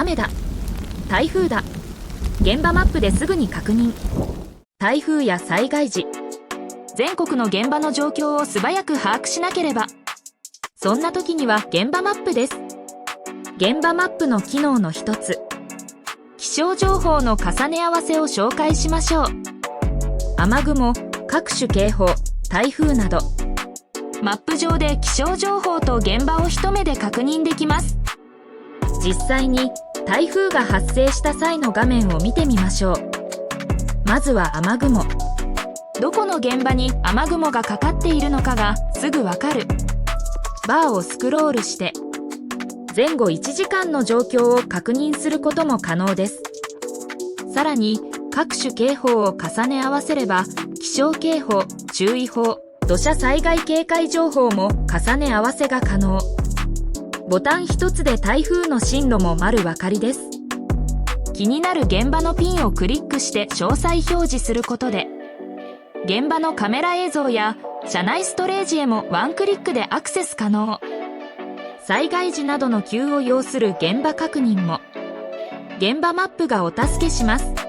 雨だ、台風だ。現場マップですぐに確認。台風や災害時、全国の現場の状況を素早く把握しなければ。そんな時には現場マップです。現場マップの機能の一つ、気象情報の重ね合わせを紹介しましょう。雨雲、各種警報、台風など、マップ上で気象情報と現場を一目で確認できます。実際に台風が発生した際の画面を見てみましょう。まずは雨雲。どこの現場に雨雲がかかっているのかがすぐわかる。バーをスクロールして前後1時間の状況を確認することも可能です。さらに各種警報を重ね合わせれば、気象警報、注意報、土砂災害警戒情報も重ね合わせが可能。ボタン一つで台風の進路も丸分かりです。気になる現場のピンをクリックして詳細表示することで、現場のカメラ映像や車内ストレージへもワンクリックでアクセス可能。災害時などの急を要する現場確認も現場マップがお助けします。